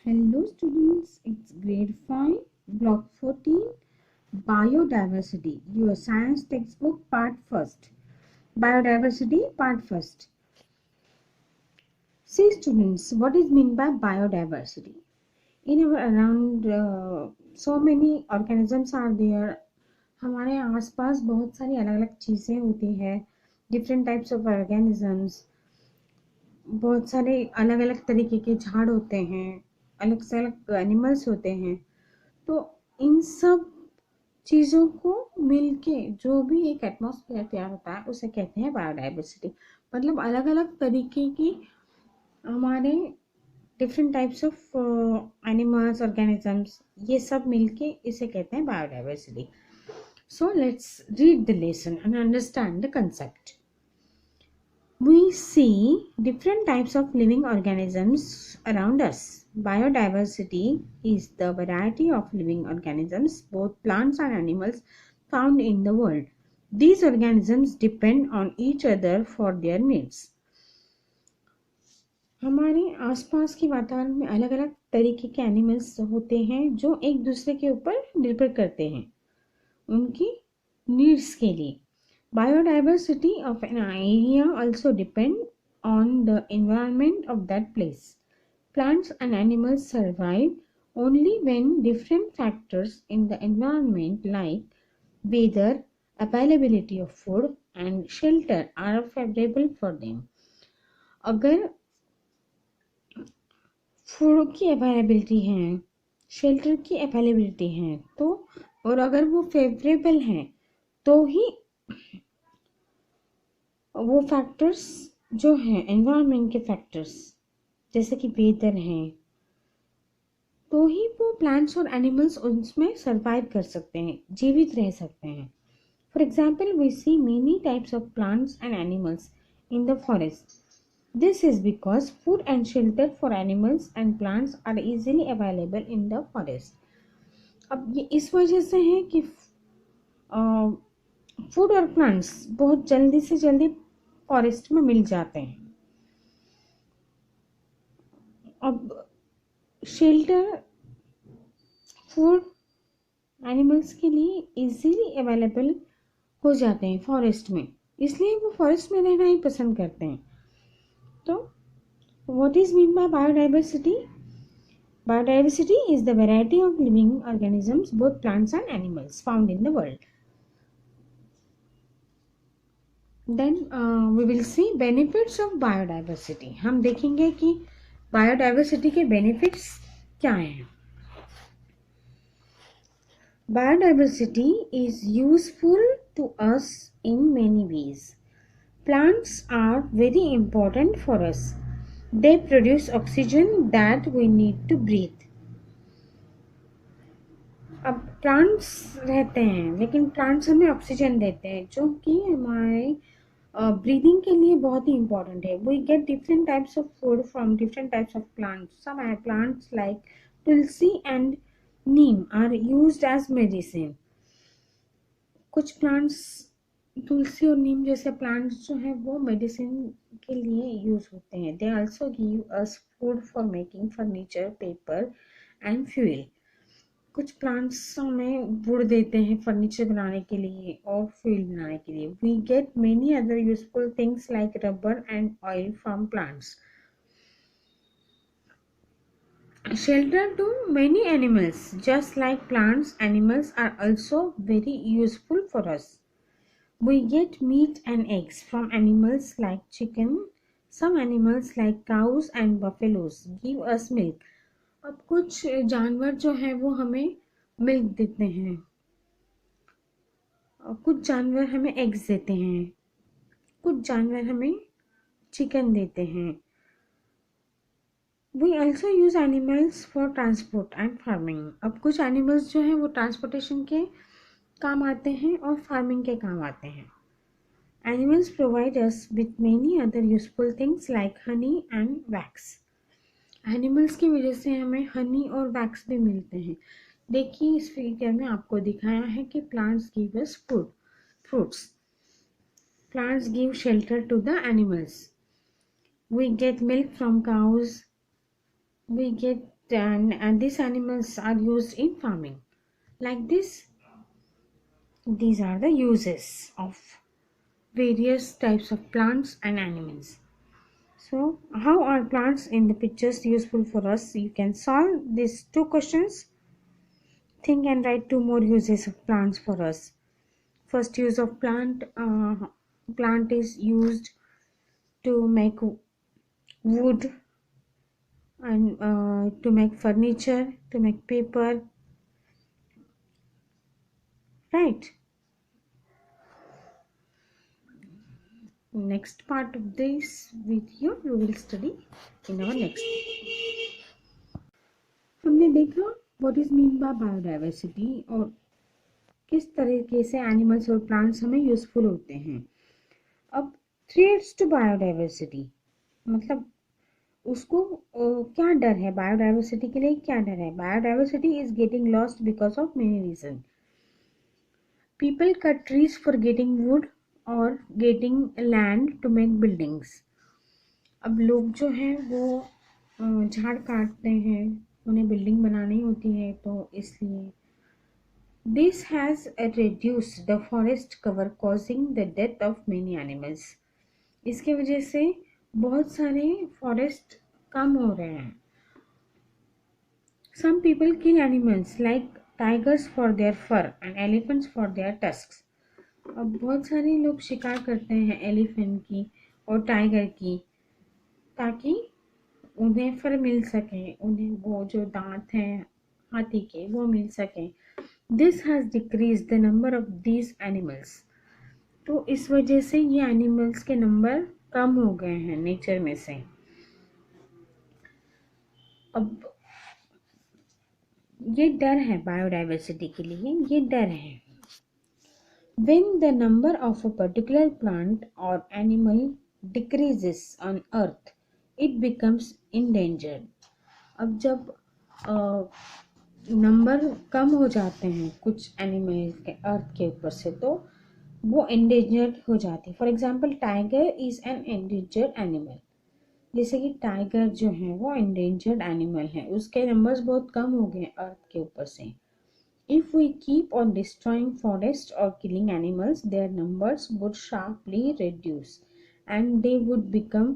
Hello students, it's grade 5, block 14, Biodiversity, your science textbook part 1st. Biodiversity part 1st. See students, what is meant by biodiversity? In our around so many organisms are there. हमारे आसपास बहुत सारी अलग अलग चीज़ें होती हैं, different types of organisms, बहुत सारे अलग अलग तरीके के झाड़ होते हैं, अलग से अलग एनिमल्स होते हैं. तो इन सब चीज़ों को मिलके जो भी एक एटमॉस्फेयर तैयार होता है उसे कहते हैं बायोडाइवर्सिटी. मतलब अलग अलग तरीके की हमारे different types of animals organisms, ये सब मिलके इसे कहते हैं biodiversity. So let's read the lesson and understand the concept. We see different types of living organisms around us. Biodiversity is the variety of living organisms, both plants and animals, found in the world. These organisms depend on each other for their needs. हमारे आसपास के वातावरण में अलग अलग तरीके के animals होते हैं जो एक दूसरे के ऊपर निर्भर करते हैं उनकी नीड्स के लिए. Biodiversity of an area also depend on the environment of that place. Plants and animals survive only when different factors in the environment like weather, availability of food and shelter are favorable for them. अगर food की availability है, shelter की availability है तो, और अगर वो favourable हैं तो ही वो फैक्टर्स जो हैं एनवायरनमेंट के फैक्टर्स जैसे कि वेदर हैं तो ही वो प्लांट्स और एनिमल्स उसमें सरवाइव कर सकते हैं, जीवित रह सकते हैं. For example we see many types of plants and animals in the forest. This is because food and shelter for animals and plants are easily available in the forest. अब ये इस वजह से है कि फूड और प्लांट्स बहुत जल्दी से जल्दी फॉरेस्ट में मिल जाते हैं. अब शेल्टर फूड एनिमल्स के लिए इजीली अवेलेबल हो जाते हैं फॉरेस्ट में, इसलिए वो फॉरेस्ट में रहना ही पसंद करते हैं. तो what is mean by biodiversity? Biodiversity is the variety of living organisms, both plants and animals, found in the world. Then we will see benefits of biodiversity. हम देखेंगे कि बायोडाइवर्सिटी के बेनिफिट्स क्या हैं. Biodiversity is useful to us in many ways. Plants are very important for us. They produce oxygen that we need to breathe. अब plants रहते हैं लेकिन प्लांट्स हमें ऑक्सीजन देते हैं जो कि हमारे ब्रीदिंग के लिए बहुत ही इम्पोर्टेंट है. We get different types of food from different types of plants. Some plants like tulsi and neem are used as medicine. कुछ प्लांट्स तुलसी और नीम जैसे प्लांट्स जो हैं वो मेडिसिन के लिए यूज होते हैं. They also give us food for making furniture, paper and fuel. कुछ प्लांट्स हमें वुड देते हैं फर्नीचर बनाने के लिए और फ्यूल बनाने के लिए. We get many other useful things like rubber and oil from plants. Shelter to many animals. Just like plants, animals are also very useful for us. We get meat and eggs from animals like chicken. Some animals like cows and buffaloes give us milk. अब कुछ जानवर जो हैं वो हमें milk देते हैं, कुछ जानवर हमें एग्स देते हैं, कुछ जानवर हमें चिकन देते हैं. We also use animals for transport and farming. अब कुछ एनिमल्स जो हैं वो ट्रांसपोर्टेशन के काम आते हैं और फार्मिंग के काम आते हैं. Animals provide us with many other useful things like honey and wax. Animals की वजह से हमें हनी और वैक्स भी मिलते हैं. देखिए इस फिगर में आपको दिखाया है कि plants give us food, fruits. Plants give shelter to the animals. We get milk from cows. We get and these animals are used in farming. Like this, these are the uses of various types of plants and animals. So, how are plants in the pictures useful for us? You can solve these two questions. Think and write two more uses of plants for us. First use of plant is used to make wood and to make furniture, to make paper, right? Next part of this video we will study in our next. हमने देखा what is mean by biodiversity और किस तरीके से animals और plants हमें useful होते हैं. अब थ्रेट्स टू बायोडाइवर्सिटी मतलब उसको क्या डर है, बायोडाइवर्सिटी के लिए क्या डर है. Biodiversity is getting lost because of many reason. People cut trees for getting wood और getting land to make buildings. अब लोग जो हैं वो झाड़ काटते हैं, उन्हें बिल्डिंग बनानी होती है, तो इसलिए this has reduced the forest cover causing the death of many animals. इसके वजह से बहुत सारे फॉरेस्ट कम हो रहे हैं. Some people kill animals like tigers for their fur and elephants for their tusks. अब बहुत सारे लोग शिकार करते हैं एलिफेंट की और टाइगर की ताकि उन्हें फर मिल सके, उन्हें वो जो दांत हैं हाथी के वो मिल सके. This has decrease the number of these animals. तो इस वजह से ये एनिमल्स के नंबर कम हो गए हैं नेचर में से. अब ये डर है बायोडाइवर्सिटी के लिए, ये डर है. When the number of a particular plant or animal decreases on earth, it becomes endangered. अब जब नंबर कम हो जाते हैं कुछ एनिमल के अर्थ के ऊपर से तो वो एंडेंजर्ड हो जाती है. For example tiger is an endangered animal. जैसे कि टाइगर जो है वो एंडेंजर्ड एनिमल है, उसके नंबर्स बहुत कम हो गए अर्थ के ऊपर से. If we keep on destroying forests or killing animals, their numbers would sharply reduce and they would become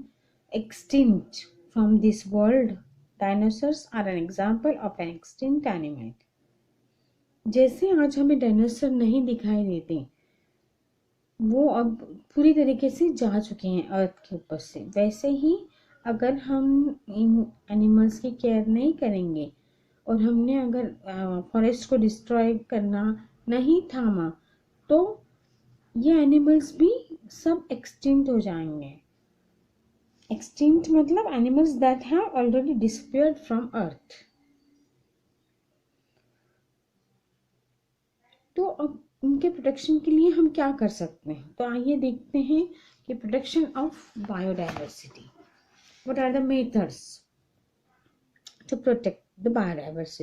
extinct from this world. Dinosaurs are an example of an extinct animal. जैसे आज हमें dinosaur नहीं दिखाई देते, वो अब पूरी तरीके से जा चुके हैं अर्थ के ऊपर से, वैसे ही अगर हम इन एनिमल्स की केयर नहीं करेंगे और हमने अगर फॉरेस्ट को डिस्ट्रॉय करना नहीं थामा तो ये एनिमल्स भी सब एक्सटिंक्ट हो जाएंगे. एक्सटिंक्ट मतलब animals that have already disappeared from earth. तो अब उनके प्रोटेक्शन के लिए हम क्या कर सकते हैं, तो आइए देखते हैं कि protection of biodiversity. What are the methods to protect the biodiversity.